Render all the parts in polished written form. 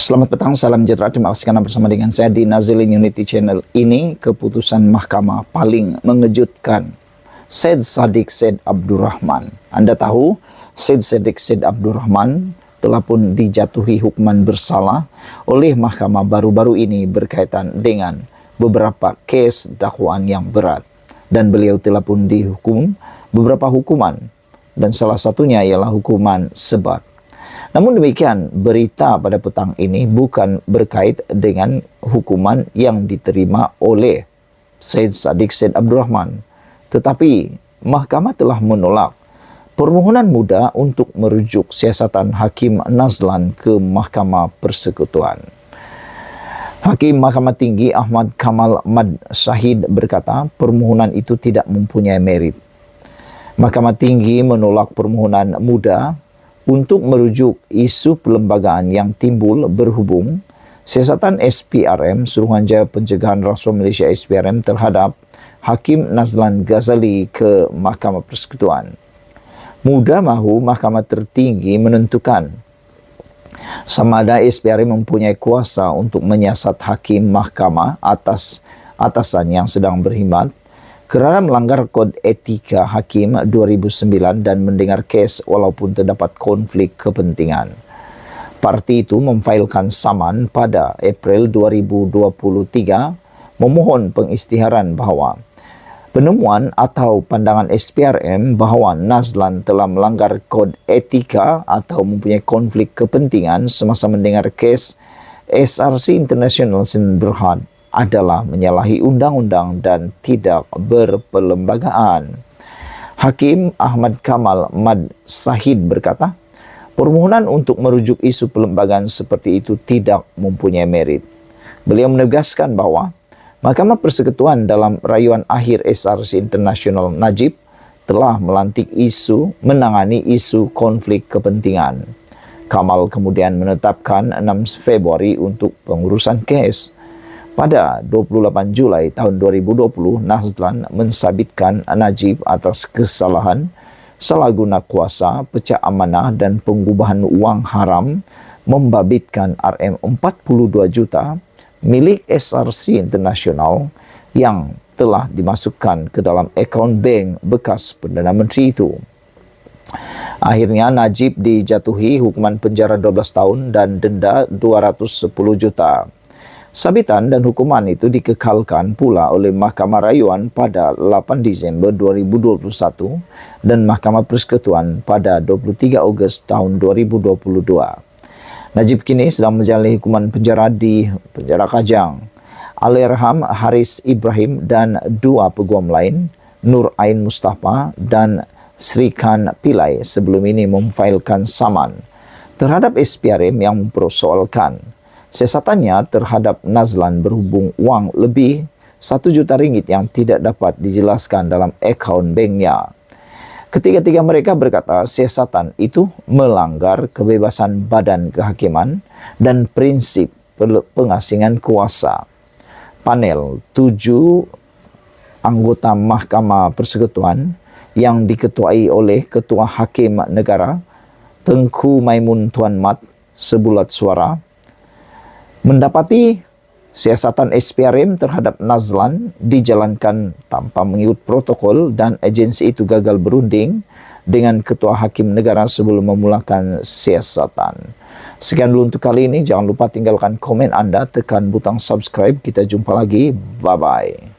Selamat petang, salam sejahtera. Terima kasih karena bersama dengan saya di Nazilin Unity Channel. Ini keputusan mahkamah paling mengejutkan. Syed Saddiq Syed Abdurrahman. Anda tahu, Syed Saddiq Syed Abdurrahman telah pun dijatuhi hukuman bersalah oleh mahkamah baru-baru ini berkaitan dengan beberapa kes dakwaan yang berat. Dan beliau telah pun dihukum beberapa hukuman. Dan salah satunya ialah hukuman sebat. Namun demikian, berita pada petang ini bukan berkait dengan hukuman yang diterima oleh Syed Saddiq Syed Abdurrahman. Tetapi, mahkamah telah menolak permohonan muda untuk merujuk siasatan Hakim Nazlan ke Mahkamah Persekutuan. Hakim Mahkamah Tinggi Ahmad Kamal Mad Shahid berkata, permohonan itu tidak mempunyai merit. Mahkamah Tinggi menolak permohonan muda untuk merujuk isu perlembagaan yang timbul berhubung siasatan SPRM Suruhanjaya Pencegahan Rasuah Malaysia SPRM terhadap Hakim Nazlan Ghazali ke Mahkamah Persekutuan. Muda mahu Mahkamah Tertinggi menentukan sama ada SPRM mempunyai kuasa untuk menyiasat hakim mahkamah atasan yang sedang berkhidmat kerana melanggar Kod Etika Hakim 2009 dan mendengar kes walaupun terdapat konflik kepentingan. Parti itu memfailkan saman pada April 2023 memohon pengisytiharan bahawa penemuan atau pandangan SPRM bahawa Nazlan telah melanggar Kod Etika atau mempunyai konflik kepentingan semasa mendengar kes SRC International Sin Berhad adalah menyalahi undang-undang dan tidak berperlembagaan. Hakim Ahmad Kamal Mad Shahid berkata, permohonan untuk merujuk isu perlembagaan seperti itu tidak mempunyai merit. Beliau menegaskan bahawa Mahkamah Persekutuan dalam rayuan akhir SRC International Najib telah menangani isu konflik kepentingan. Kamal kemudian menetapkan 6 Februari untuk pengurusan kes. Pada 28 Julai tahun 2020, Nazlan mensabitkan Najib atas kesalahan salah guna kuasa, pecah amanah dan pengubahan wang haram membabitkan RM42 juta milik SRC International yang telah dimasukkan ke dalam akaun bank bekas Perdana Menteri itu. Akhirnya Najib dijatuhi hukuman penjara 12 tahun dan denda 210 juta. Sabitan dan hukuman itu dikekalkan pula oleh Mahkamah Rayuan pada 8 Disember 2021 dan Mahkamah Persekutuan pada 23 Ogos tahun 2022. Najib kini sedang menjalani hukuman penjara di penjara Kajang. Allahyarham Haris Ibrahim dan 2 peguam lain, Nur Ain Mustafa dan Srikan Pillai sebelum ini memfailkan saman terhadap SPRM yang mempersoalkan siasatannya terhadap Nazlan berhubung wang lebih 1 juta ringgit yang tidak dapat dijelaskan dalam akaun banknya. Ketiga-tiga mereka berkata siasatan itu melanggar kebebasan badan kehakiman dan prinsip pengasingan kuasa. Panel 7 anggota Mahkamah Persekutuan yang diketuai oleh Ketua Hakim Negara Tengku Maimun Tuan Mat sebulat suara mendapati siasatan SPRM terhadap Nazlan dijalankan tanpa mengikut protokol dan agensi itu gagal berunding dengan Ketua Hakim Negara sebelum memulakan siasatan. Sekian dulu untuk kali ini. Jangan lupa tinggalkan komen anda, tekan butang subscribe. Kita jumpa lagi. Bye-bye.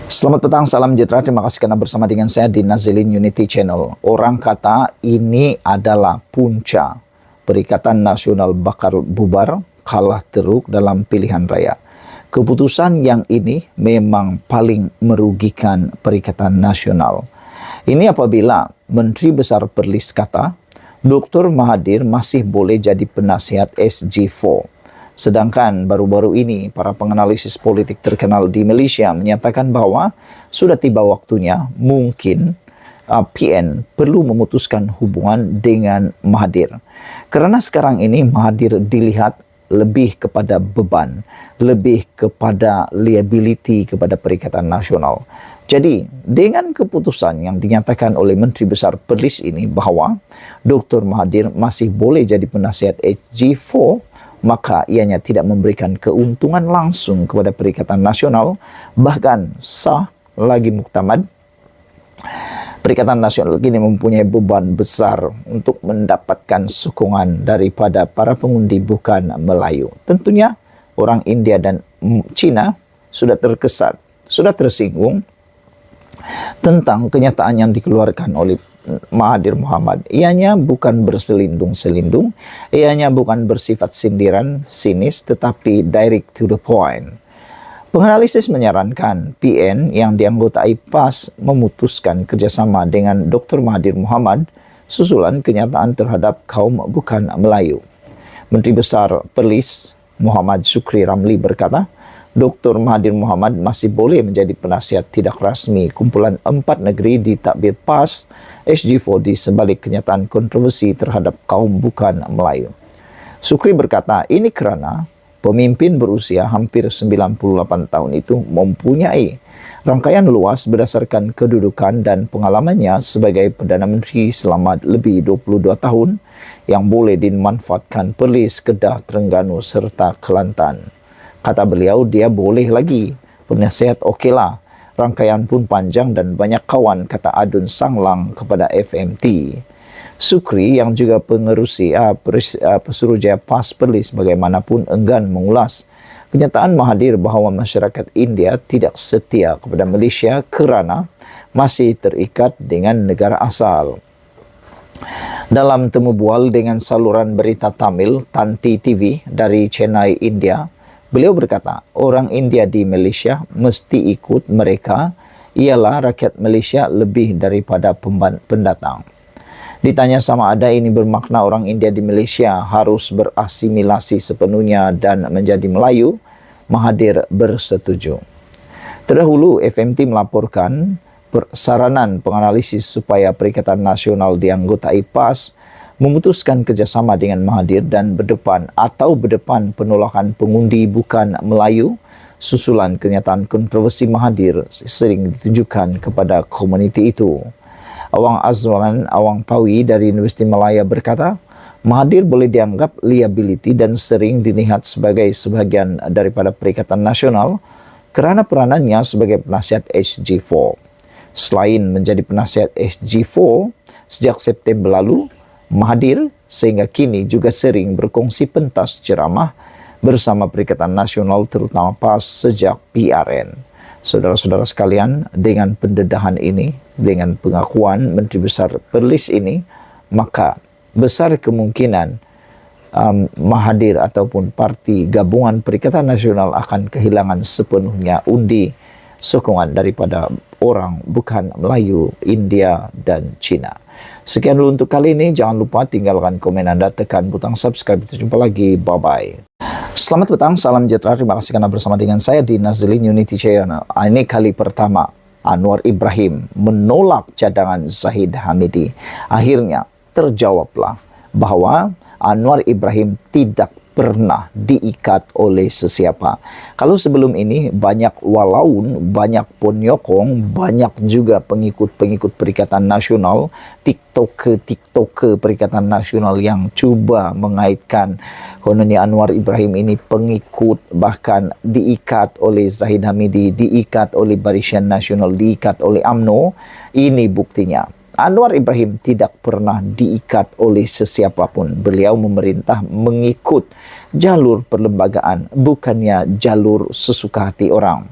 Selamat petang, salam sejahtera. Terima kasih karena bersama dengan saya di Nazilin Unity Channel. Orang kata ini adalah punca Perikatan Nasional bakal bubar, kalah teruk dalam pilihan raya. Keputusan yang ini memang paling merugikan Perikatan Nasional. Ini apabila Menteri Besar Perlis kata, Dr. Mahathir masih boleh jadi penasihat SG4. Sedangkan baru-baru ini para penganalisis politik terkenal di Malaysia menyatakan bahawa sudah tiba waktunya mungkin PN perlu memutuskan hubungan dengan Mahathir. Kerana sekarang ini Mahathir dilihat lebih kepada beban, lebih kepada liability kepada Perikatan Nasional. Jadi, dengan keputusan yang dinyatakan oleh Menteri Besar Perlis ini bahawa Dr. Mahathir masih boleh jadi penasihat SG4, maka ianya tidak memberikan keuntungan langsung kepada Perikatan Nasional, bahkan sah lagi muktamad. Perikatan Nasional kini mempunyai beban besar untuk mendapatkan sokongan daripada para pengundi bukan Melayu. Tentunya orang India dan Cina sudah terkesan, sudah tersinggung tentang kenyataan yang dikeluarkan oleh Mahathir Mohamad. Ianya bukan berselindung-selindung, ianya bukan bersifat sindiran, sinis, tetapi direct to the point. Penganalisis menyarankan PN yang dianggotai PAS memutuskan kerjasama dengan Dr. Mahathir Mohamad susulan kenyataan terhadap kaum bukan Melayu. Menteri Besar Perlis Muhammad Shukri Ramli berkata, Dr. Mahathir Mohamad masih boleh menjadi penasihat tidak rasmi kumpulan 4 negeri di takbir PAS SG4 di sebalik kenyataan kontroversi terhadap kaum bukan Melayu. Shukri berkata, ini kerana pemimpin berusia hampir 98 tahun itu mempunyai rangkaian luas berdasarkan kedudukan dan pengalamannya sebagai Perdana Menteri selama lebih 22 tahun yang boleh dimanfaatkan Perlis, Kedah, Terengganu serta Kelantan. Kata beliau, dia boleh lagi. Penasihat okeylah. Rangkaian pun panjang dan banyak kawan, kata Adun Sanglang kepada FMT. Sukri yang juga pengerusi Pesuruhjaya PAS Perlis bagaimanapun enggan mengulas kenyataan Mahathir bahawa masyarakat India tidak setia kepada Malaysia kerana masih terikat dengan negara asal. Dalam temu bual dengan saluran berita Tamil Tanti TV dari Chennai, India, beliau berkata, orang India di Malaysia mesti ikut mereka, ialah rakyat Malaysia lebih daripada pendatang. Ditanya sama ada ini bermakna orang India di Malaysia harus berasimilasi sepenuhnya dan menjadi Melayu, Mahathir bersetuju. Terdahulu, FMT melaporkan saranan penganalisis supaya Perikatan Nasional dianggotai PAS memutuskan kerjasama dengan Mahathir dan berdepan penolakan pengundi bukan Melayu susulan kenyataan kontroversi Mahathir sering ditujukan kepada komuniti itu. Awang Azwan Awang Pawi dari Universiti Malaya berkata, Mahathir boleh dianggap liability dan sering dilihat sebagai sebahagian daripada Perikatan Nasional kerana peranannya sebagai penasihat SG4. Selain menjadi penasihat SG4 sejak September lalu, Mahathir sehingga kini juga sering berkongsi pentas ceramah bersama Perikatan Nasional terutama PAS sejak PRN. Saudara-saudara sekalian, dengan pendedahan ini, dengan pengakuan Menteri Besar Perlis ini, maka besar kemungkinan Mahathir ataupun parti gabungan Perikatan Nasional akan kehilangan sepenuhnya undi sokongan daripada orang bukan Melayu, India dan Cina. Sekian dulu untuk kali ini. Jangan lupa tinggalkan komen anda, tekan butang subscribe. Kita jumpa lagi. Bye-bye. Selamat petang, salam sejahtera. Terima kasih karena bersama dengan saya di Nazilin Unity Channel. Ini kali pertama Anwar Ibrahim menolak cadangan Zahid Hamidi. Akhirnya terjawablah bahawa Anwar Ibrahim tidak pernah diikat oleh sesiapa. Kalau sebelum ini banyak walaun, banyak penyokong, banyak juga pengikut-pengikut Perikatan Nasional, TikToker Perikatan Nasional yang cuba mengaitkan kononnya Anwar Ibrahim ini pengikut, bahkan diikat oleh Zahid Hamidi, diikat oleh Barisan Nasional, diikat oleh UMNO. Ini buktinya. Anwar Ibrahim tidak pernah diikat oleh sesiapapun. Beliau memerintah mengikut jalur perlembagaan, bukannya jalur sesuka hati orang.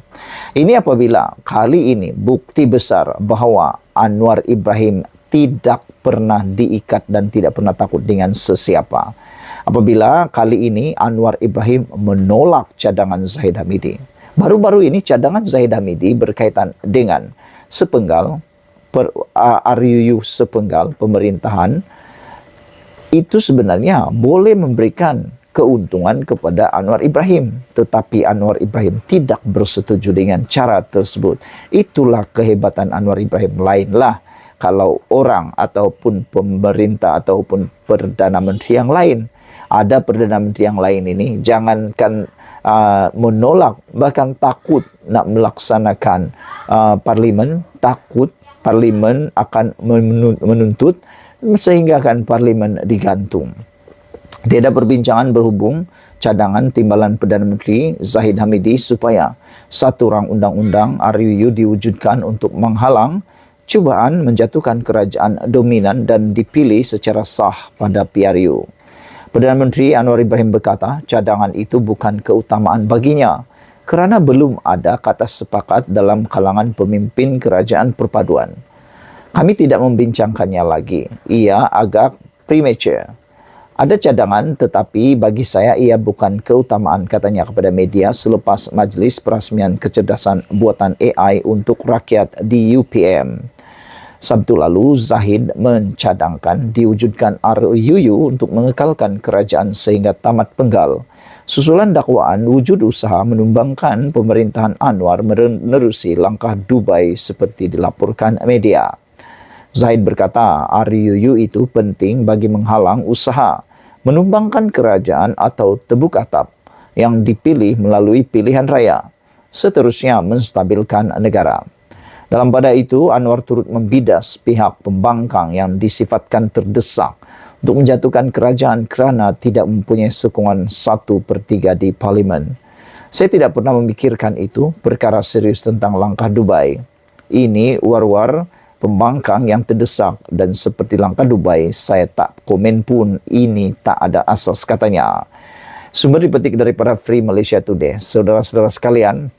Ini apabila kali ini bukti besar bahawa Anwar Ibrahim tidak pernah diikat dan tidak pernah takut dengan sesiapa. Apabila kali ini Anwar Ibrahim menolak cadangan Zahid Hamidi. Baru-baru ini cadangan Zahid Hamidi berkaitan dengan sepenggal RUU sepenggal pemerintahan itu sebenarnya boleh memberikan keuntungan kepada Anwar Ibrahim, tetapi Anwar Ibrahim tidak bersetuju dengan cara tersebut. Itulah kehebatan Anwar Ibrahim. Lainlah kalau orang ataupun pemerintah ataupun Perdana Menteri yang lain, ada Perdana Menteri yang lain ini jangankan menolak, bahkan takut nak melaksanakan parlimen, takut parlimen akan menuntut sehingga kan parlimen digantung. Tiada perbincangan berhubung cadangan timbalan Perdana Menteri Zahid Hamidi supaya satu rang undang-undang RUU diwujudkan untuk menghalang cubaan menjatuhkan kerajaan dominan dan dipilih secara sah pada PRU. Perdana Menteri Anwar Ibrahim berkata cadangan itu bukan keutamaan baginya kerana belum ada kata sepakat dalam kalangan pemimpin kerajaan perpaduan. Kami tidak membincangkannya lagi. Ia agak premature. Ada cadangan tetapi bagi saya ia bukan keutamaan, katanya kepada media selepas Majlis Perasmian Kecerdasan Buatan AI untuk Rakyat di UPM. Sabtu lalu, Zahid mencadangkan diwujudkan RUU untuk mengekalkan kerajaan sehingga tamat penggal. Susulan dakwaan wujud usaha menumbangkan pemerintahan Anwar menerusi langkah Dubai seperti dilaporkan media. Zahid berkata RUU itu penting bagi menghalang usaha menumbangkan kerajaan atau tebuk atap yang dipilih melalui pilihan raya, seterusnya menstabilkan negara. Dalam pada itu, Anwar turut membidas pihak pembangkang yang disifatkan terdesak untuk menjatuhkan kerajaan kerana tidak mempunyai sokongan 1/3 di Parlimen. Saya tidak pernah memikirkan itu, perkara serius tentang langkah Dubai. Ini war-war pembangkang yang terdesak dan seperti langkah Dubai, saya tak komen pun, ini tak ada asas, katanya. Sumber dipetik daripada Free Malaysia Today. Saudara-saudara sekalian,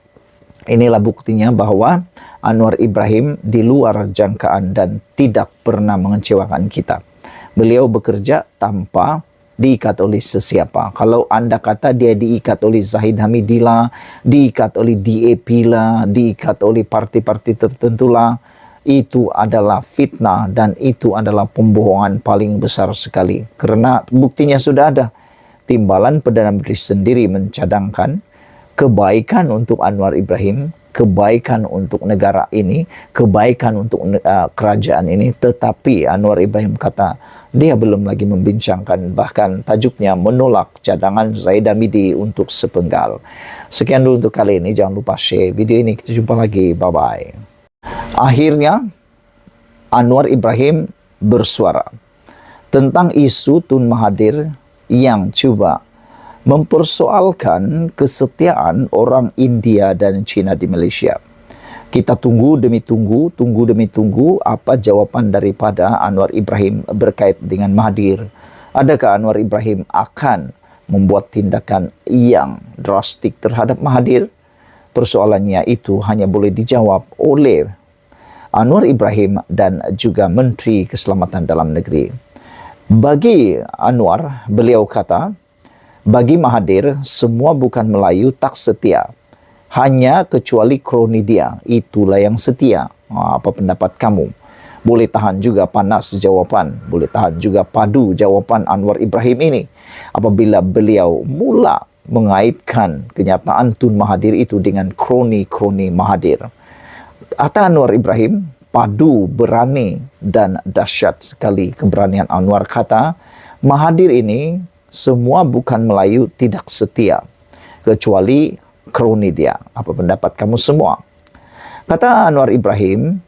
inilah buktinya bahawa Anwar Ibrahim di luar jangkaan dan tidak pernah mengecewakan kita. Beliau bekerja tanpa diikat oleh sesiapa. Kalau anda kata dia diikat oleh Zahid Hamidi lah, diikat oleh DAP lah, diikat oleh parti-parti tertentu lah, itu adalah fitnah dan itu adalah pembohongan paling besar sekali. Kerana buktinya sudah ada. Timbalan Perdana Menteri sendiri mencadangkan kebaikan untuk Anwar Ibrahim, kebaikan untuk negara ini, kebaikan untuk kerajaan ini. Tetapi Anwar Ibrahim kata dia belum lagi membincangkan, bahkan tajuknya menolak cadangan Zahid Hamidi untuk sepenggal. Sekian dulu untuk kali ini. Jangan lupa share video ini. Kita jumpa lagi. Bye-bye. Akhirnya, Anwar Ibrahim bersuara tentang isu Tun Mahathir yang cuba mempersoalkan kesetiaan orang India dan China di Malaysia. Kita tunggu demi tunggu apa jawapan daripada Anwar Ibrahim berkait dengan Mahathir. Adakah Anwar Ibrahim akan membuat tindakan yang drastik terhadap Mahathir? Persoalannya itu hanya boleh dijawab oleh Anwar Ibrahim dan juga Menteri Keselamatan Dalam Negeri. Bagi Anwar, beliau kata, bagi Mahathir, semua bukan Melayu tak setia. Hanya kecuali kroni dia, itulah yang setia. Apa pendapat kamu? Boleh tahan juga panas jawapan, boleh tahan juga padu jawapan Anwar Ibrahim ini. Apabila beliau mula mengaitkan kenyataan Tun Mahathir itu dengan kroni-kroni Mahathir. Kata Anwar Ibrahim, padu, berani dan dahsyat sekali keberanian Anwar. Kata, Mahathir ini semua bukan Melayu tidak setia, kecuali kroni dia. Apa pendapat kamu semua? Kata Anwar Ibrahim,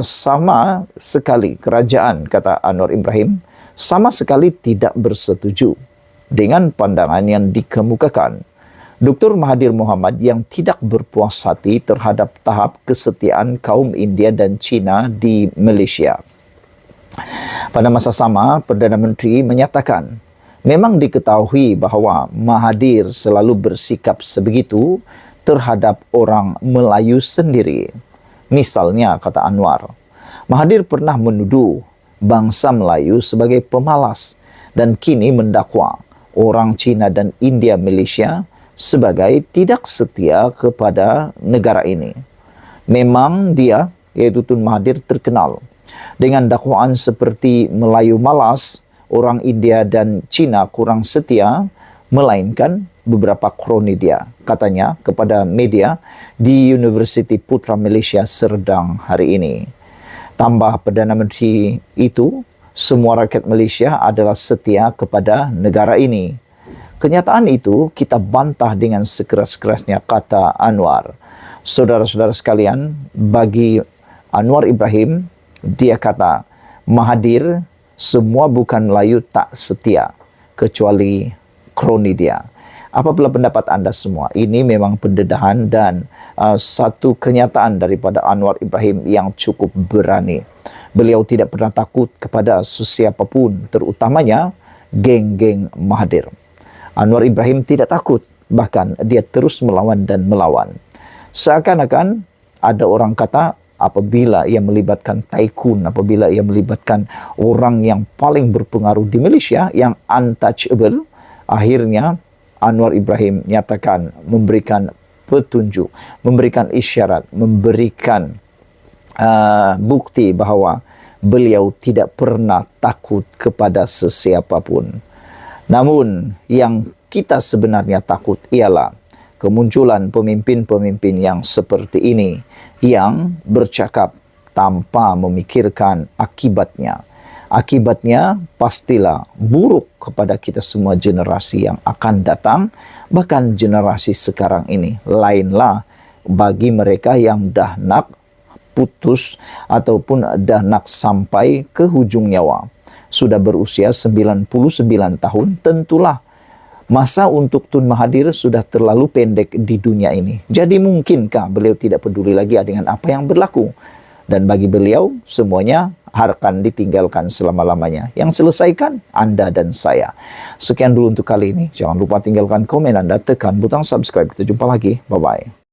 sama sekali kerajaan, kata Anwar Ibrahim, sama sekali tidak bersetuju dengan pandangan yang dikemukakan Dr. Mahathir Mohamad yang tidak berpuas hati terhadap tahap kesetiaan kaum India dan China di Malaysia. Pada masa sama, Perdana Menteri menyatakan, memang diketahui bahawa Mahathir selalu bersikap sebegitu terhadap orang Melayu sendiri. Misalnya, kata Anwar, Mahathir pernah menuduh bangsa Melayu sebagai pemalas dan kini mendakwa orang China dan India Malaysia sebagai tidak setia kepada negara ini. Memang dia, iaitu Tun Mahathir, terkenal dengan dakwaan seperti Melayu malas, orang India dan China kurang setia, melainkan beberapa kroni dia, katanya kepada media di Universiti Putra Malaysia Serdang hari ini. Tambah Perdana Menteri itu, semua rakyat Malaysia adalah setia kepada negara ini. Kenyataan itu kita bantah dengan sekeras-kerasnya, kata Anwar. Saudara-saudara sekalian, bagi Anwar Ibrahim, dia kata, Mahathir semua bukan Melayu tak setia, kecuali Kronidia. Apabila pendapat Anda semua, ini memang pendedahan dan satu kenyataan daripada Anwar Ibrahim yang cukup berani. Beliau tidak pernah takut kepada sesiapapun, terutamanya geng-geng Mahathir. Anwar Ibrahim tidak takut, bahkan dia terus melawan dan melawan. Seakan-akan ada orang kata apabila ia melibatkan tycoon, apabila ia melibatkan orang yang paling berpengaruh di Malaysia, yang untouchable, akhirnya Anwar Ibrahim nyatakan, memberikan petunjuk, memberikan isyarat, memberikan bukti bahawa beliau tidak pernah takut kepada sesiapapun. Namun yang kita sebenarnya takut ialah kemunculan pemimpin-pemimpin yang seperti ini, yang bercakap tanpa memikirkan akibatnya. Akibatnya pastilah buruk kepada kita semua generasi yang akan datang, bahkan generasi sekarang ini. Lainlah bagi mereka yang dah nak putus ataupun dah nak sampai ke hujung nyawa. Sudah berusia 99 tahun, tentulah masa untuk Tun Mahathir sudah terlalu pendek di dunia ini. Jadi mungkinkah beliau tidak peduli lagi dengan apa yang berlaku? Dan bagi beliau, semuanya akan ditinggalkan selama-lamanya. Yang selesaikan Anda dan saya. Sekian dulu untuk kali ini. Jangan lupa tinggalkan komen Anda, tekan butang subscribe. Kita jumpa lagi. Bye-bye.